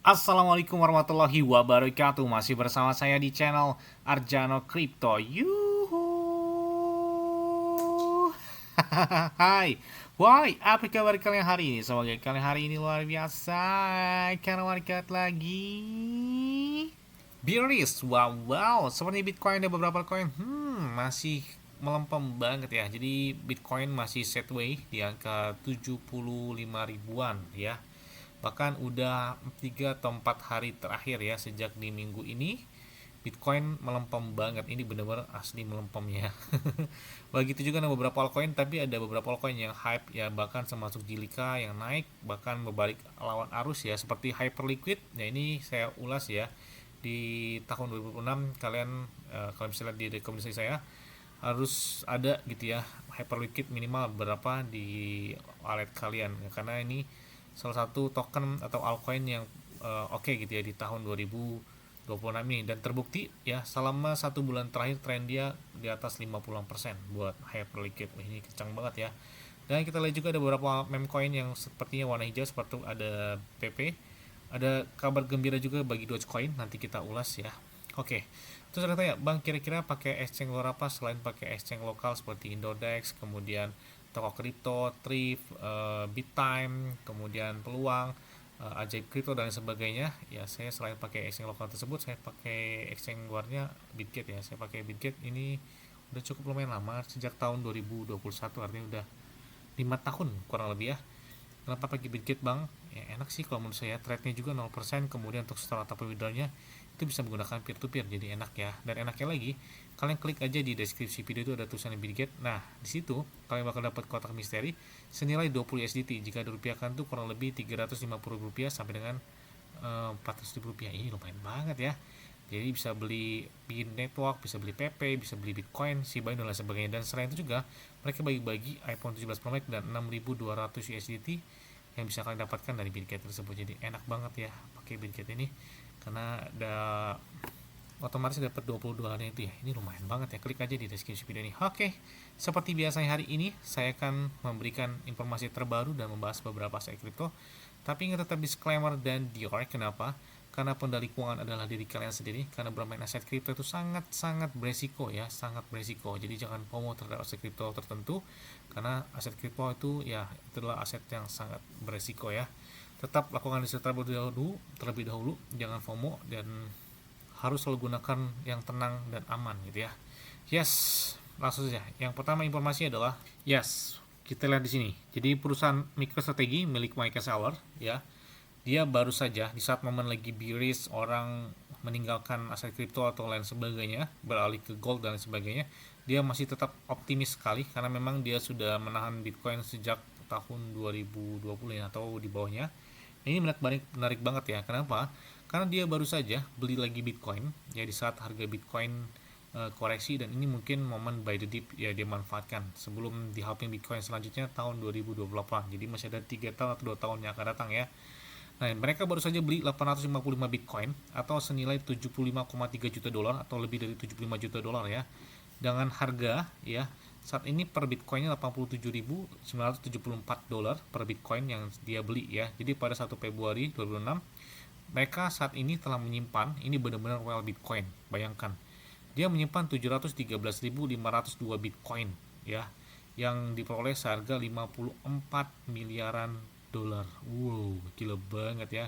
Assalamualaikum warahmatullahi wabarakatuh. Masih bersama saya di channel Arjano Crypto. Yuhu. Hai. Why? Apa kabar kalian hari ini? Semoga kalian hari ini luar biasa. Karena market lagi bearish. Wow. Seperti Bitcoin dan beberapa coin. Masih melempem banget ya. Jadi Bitcoin masih sideways di angka 75 ribuan ya. Bahkan udah 3 atau 4 hari terakhir ya, sejak di minggu ini Bitcoin melempem banget. Ini benar-benar asli melempem ya. Begitu juga ada beberapa altcoin, tapi ada beberapa altcoin yang hype ya, bahkan termasuk Jilika yang naik bahkan berbalik lawan arus ya, seperti Hyperliquid. Nah, ini saya ulas ya di tahun 2006. Kalian kalau misalnya di rekomendasi saya harus ada gitu ya, Hyperliquid minimal berapa di wallet kalian ya, karena ini salah satu token atau altcoin yang oke gitu ya di tahun 2026 ini, dan terbukti ya selama 1 bulan terakhir tren dia di atas 50% buat Hyperliquid. Ini kencang banget ya. Dan kita lihat juga ada beberapa meme coin yang sepertinya warna hijau, seperti ada PP. Ada kabar gembira juga bagi Dogecoin, nanti kita ulas ya. Oke. Terus ada tanya, Bang, kira-kira pakai exchange luar apa selain pakai exchange lokal seperti Indodex, kemudian toko kripto, Thrift, Bittime, kemudian Peluang, Ajaib Kripto dan sebagainya. Ya, saya selain pakai exchange lokal tersebut, saya pakai exchange luarnya Bitget ya. Saya pakai Bitget ini udah cukup lumayan lama, sejak tahun 2021, artinya udah 5 tahun kurang lebih ya. Kenapa pakai Bitget, Bang? Ya, enak sih kalau menurut saya, trade-nya juga 0%, kemudian untuk setelah atau withdrawal-nya itu bisa menggunakan peer to peer, jadi enak ya. Dan enaknya lagi, kalian klik aja di deskripsi video itu ada tulisan Bitget. Nah, di situ kalian bakal dapat kotak misteri senilai 20 USDT. Jika dirupiahkan tuh kurang lebih 350 rupiah sampai dengan 400 rupiah. Ini lumayan banget ya. Jadi bisa beli bikin network, bisa beli PP, bisa beli Bitcoin, Shiba Inu dan lain sebagainya. Dan selain itu juga mereka bagi-bagi iPhone 17 Pro Max dan 6.200 USDT yang bisa kalian dapatkan dari Bitget tersebut. Jadi enak banget ya pakai Bitget ini, karena ada otomatis dapat 22 hari itu ya. Ini lumayan banget ya. Klik aja di deskripsi video ini. Oke, seperti biasanya hari ini saya akan memberikan informasi terbaru dan membahas beberapa aset kripto. Tapi ingat, tetap disclaimer dan diorek. Kenapa? Karena pendali keuangan adalah diri kalian sendiri. Karena bermain aset kripto itu sangat-sangat beresiko ya, sangat beresiko. Jadi jangan FOMO terhadap aset kripto tertentu, karena aset kripto itu ya, itu adalah aset yang sangat beresiko ya. Tetap lakukan riset terlebih dahulu, jangan FOMO, dan harus selalu gunakan yang tenang dan aman gitu ya. Yes, langsung saja. Yang pertama informasi adalah, yes, kita lihat di sini. Jadi perusahaan MicroStrategy milik Michael Saylor ya, dia baru saja di saat momen lagi bearish, orang meninggalkan aset kripto atau lain sebagainya, beralih ke gold dan sebagainya, dia masih tetap optimis sekali karena memang dia sudah menahan Bitcoin sejak tahun 2020 ya, atau di bawahnya. Ini menarik banget ya. Kenapa? Karena dia baru saja beli lagi Bitcoin ya di saat harga Bitcoin koreksi, dan ini mungkin momen buy the dip ya, dia manfaatkan sebelum di halving Bitcoin selanjutnya tahun 2028. Jadi masih ada 3 tahun atau 2 tahun yang akan datang ya. Nah, mereka baru saja beli 855 Bitcoin atau senilai 75,3 juta dolar atau lebih dari 75 juta dolar ya. Dengan harga ya saat ini per Bitcoinnya 87.974 dolar per Bitcoin yang dia beli ya. Jadi pada 1 Februari 2006 mereka saat ini telah menyimpan, ini benar-benar well Bitcoin. Bayangkan, dia menyimpan 713.502 Bitcoin ya, yang diperoleh seharga 54 miliaran dolar. Wow, gila banget ya.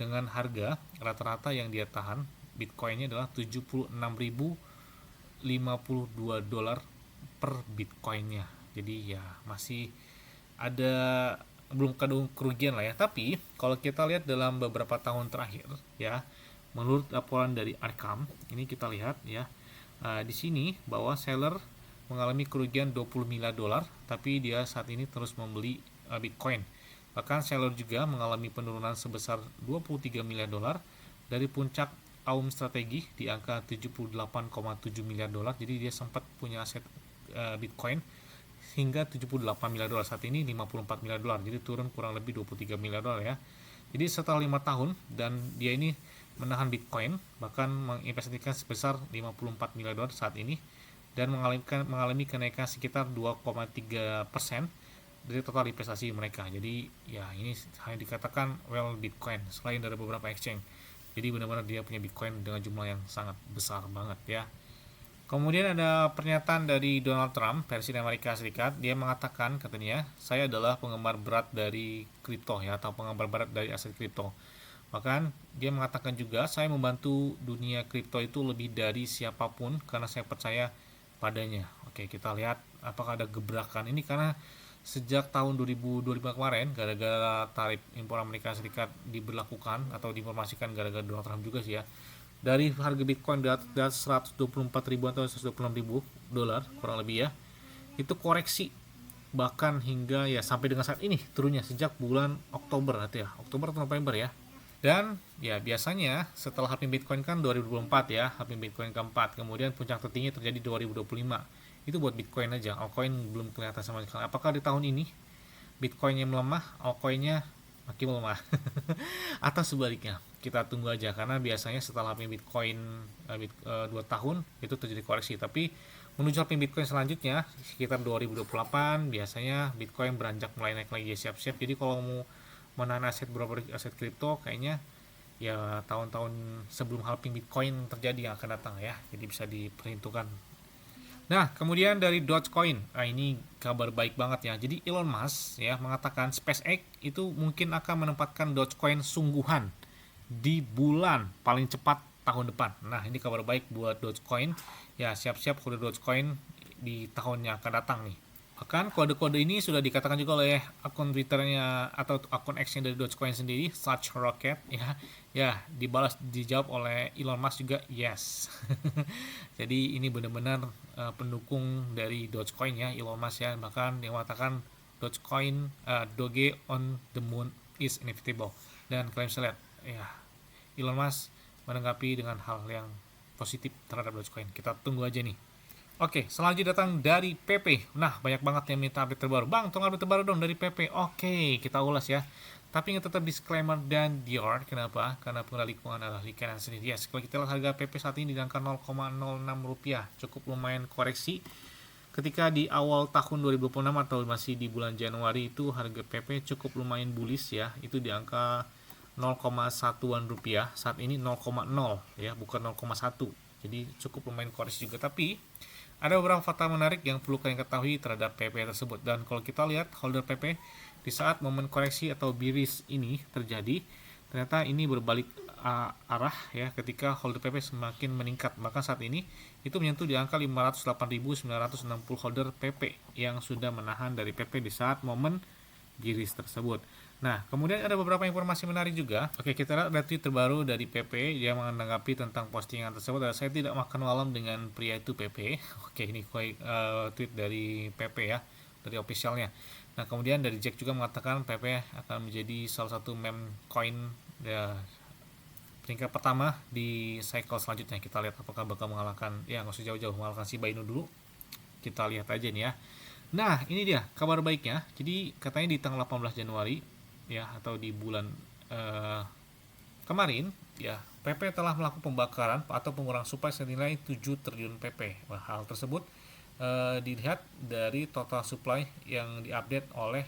Dengan harga rata-rata yang dia tahan Bitcoinnya adalah 76.052 dolar per Bitcoinnya. Jadi ya masih ada, belum kadung kerugian lah ya. Tapi kalau kita lihat dalam beberapa tahun terakhir ya, menurut laporan dari Arkham ini kita lihat ya, di sini bahwa seller mengalami kerugian 20 miliar dolar, tapi dia saat ini terus membeli Bitcoin. Bahkan seller juga mengalami penurunan sebesar 23 miliar dolar dari puncak Aum Strategi di angka 78,7 miliar dolar. Jadi dia sempat punya aset Bitcoin hingga 78 miliar dolar, saat ini 54 miliar dolar, jadi turun kurang lebih 23 miliar dolar ya. Jadi setelah 5 tahun dan dia ini menahan Bitcoin, bahkan menginvestasikan sebesar 54 miliar dolar saat ini, dan mengalami kenaikan sekitar 2,3% dari total investasi mereka. Jadi ya ini hanya dikatakan well Bitcoin selain dari beberapa exchange. Jadi benar-benar dia punya Bitcoin dengan jumlah yang sangat besar banget ya. Kemudian ada pernyataan dari Donald Trump, Presiden Amerika Serikat. Dia mengatakan katanya, saya adalah penggemar berat dari kripto ya, atau penggemar berat dari aset kripto. Bahkan dia mengatakan juga, saya membantu dunia kripto itu lebih dari siapapun karena saya percaya padanya. Oke, kita lihat apakah ada gebrakan ini, karena sejak tahun 2025 kemarin, gara-gara tarif impor Amerika Serikat diberlakukan atau diinformasikan gara-gara Donald Trump juga sih ya, dari harga Bitcoin di atas 124 ribuan atau 126 ribu dolar kurang lebih ya, itu koreksi bahkan hingga ya sampai dengan saat ini turunnya sejak bulan Oktober nanti ya, Oktober atau November ya. Dan ya biasanya setelah halving Bitcoin kan 2024 ya, halving Bitcoin keempat, kemudian puncak tertinggi terjadi 2025. Itu buat Bitcoin aja, altcoin belum kelihatan sama sekali. Apakah di tahun ini Bitcoinnya melemah, altcoinnya makin melemah? Atau sebaliknya? Kita tunggu aja, karena biasanya setelah halving Bitcoin 2 tahun itu terjadi koreksi. Tapi menuju halving Bitcoin selanjutnya sekitar 2028 biasanya Bitcoin beranjak mulai naik lagi, siap-siap. Jadi kalau mau menahan aset beberapa aset kripto kayaknya ya tahun-tahun sebelum halving Bitcoin terjadi yang akan datang ya, jadi bisa diperhitungkan. Nah, kemudian dari Dogecoin, nah ini kabar baik banget ya. Jadi Elon Musk ya mengatakan SpaceX itu mungkin akan menempatkan Dogecoin sungguhan di bulan paling cepat tahun depan. Nah, ini kabar baik buat Dogecoin. Ya, siap-siap kode Dogecoin di tahun yang akan datang nih. Bahkan kode-kode ini sudah dikatakan juga oleh akun Twitternya atau akun X-nya dari Dogecoin sendiri, Such Rocket ya. Ya, dijawab oleh Elon Musk juga yes. Jadi ini benar-benar pendukung dari Dogecoin ya, Elon Musk ya. Bahkan dia mengatakan Dogecoin Doge on the moon is inevitable. Dan klaim seleb ya, Elon Musk menanggapi dengan hal yang positif terhadap Dogecoin. Kita tunggu aja nih. Oke, selanjutnya datang dari PP. Nah, banyak banget yang minta update terbaru. Bang, tolong update terbaru dong dari PP. Oke, kita ulas ya. Tapi ingat tetap disclaimer dan Dior. Kenapa? Karena pengendali lingkungan adalah lingkaran sendiri. Yes, kalau kita lihat harga PP saat ini di angka 0,06 rupiah. Cukup lumayan koreksi. Ketika di awal tahun 2026 atau masih di bulan Januari itu harga PP cukup lumayan bullish ya. Itu di angka 0,1-an rupiah. Saat ini 0,0 ya, bukan 0,1. Jadi cukup lumayan koreksi juga. Tapi ada beberapa fakta menarik yang perlu kalian ketahui terhadap PP tersebut. Dan kalau kita lihat holder PP di saat momen koreksi atau bearish ini terjadi, ternyata ini berbalik arah ya, ketika holder PP semakin meningkat. Bahkan saat ini itu menyentuh di angka 508.960 holder PP yang sudah menahan dari PP di saat momen bearish tersebut. Nah, kemudian ada beberapa informasi menarik juga. Oke, kita lihat ada tweet terbaru dari PP yang menanggapi tentang postingan tersebut. Saya tidak makan malam dengan pria itu PP. Oke, ini tweet dari PP ya, dari officialnya. Nah, kemudian dari Jack juga mengatakan PP akan menjadi salah satu meme coin ya, peringkat pertama di cycle selanjutnya. Kita lihat apakah bakal mengalahkan, ya nggak usah jauh-jauh, mengalahkan si Bainu dulu. Kita lihat aja nih ya. Nah, ini dia kabar baiknya. Jadi katanya di tanggal 18 Januari ya, atau di bulan kemarin ya, PP telah melakukan pembakaran atau pengurangan supply senilai 7 triliun PP. Nah, hal tersebut dilihat dari total supply yang diupdate oleh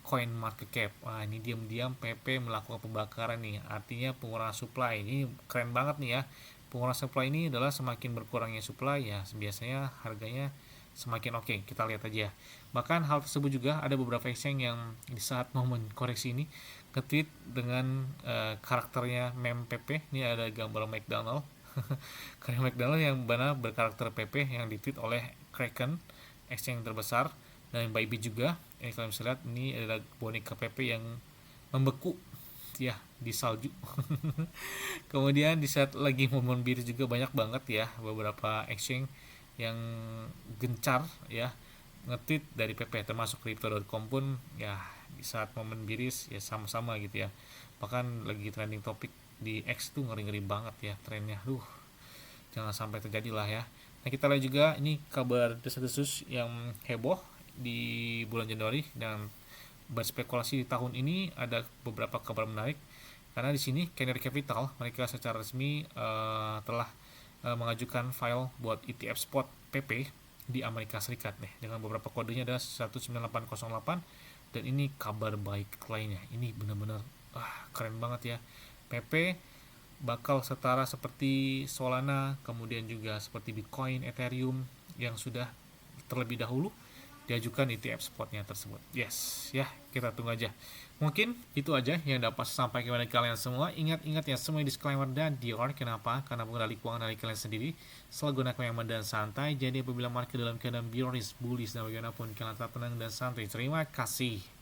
Coin Market Cap. Wah, ini diam-diam PP melakukan pembakaran nih, artinya pengurangan supply. Ini keren banget nih ya. Pengurangan supply ini adalah semakin berkurangnya supply ya, biasanya harganya semakin oke. Kita lihat aja. Bahkan hal tersebut juga ada beberapa exchange yang di saat momen koreksi ini nge-tweet dengan karakternya meme PP. Ini ada gambar McDonald. Kayak McDonald yang benar berkarakter PP yang di-tweet oleh Kraken, exchange terbesar, dan Bybit juga. Kalian bisa lihat ini adalah boneka PP yang membeku ya di salju. Kemudian di saat lagi momen bearish juga banyak banget ya beberapa exchange yang gencar ya nge-tweet dari PP, termasuk crypto.com pun ya di saat momen bearish ya sama-sama gitu ya. Bahkan lagi trending topik di X tuh ngeri-ngeri banget ya trennya. Jangan sampai terjadi lah ya. Nah, kita lihat juga ini kabar desas-desus yang heboh di bulan Januari dan berspekulasi di tahun ini. Ada beberapa kabar menarik karena di sini Canary Capital mereka secara resmi telah mengajukan file buat ETF spot PP di Amerika Serikat nih, dengan beberapa kodenya ada 19808, dan ini kabar baik lainnya. Ini benar-benar keren banget ya. PP bakal setara seperti Solana, kemudian juga seperti Bitcoin, Ethereum yang sudah terlebih dahulu diajukan ETF spotnya tersebut. Yes, ya kita tunggu aja. Mungkin itu aja yang dapat saya sampaikan kepada kalian semua. Ingat-ingat ya, semua disclaimer dan dior. Kenapa? Karena pengendali keuangan dari kalian sendiri. Selalu gunakan yang aman dan santai. Jadi apabila market dalam keadaan bearish, bullish, dan bagaimanapun kalian tetap tenang dan santai. Terima kasih.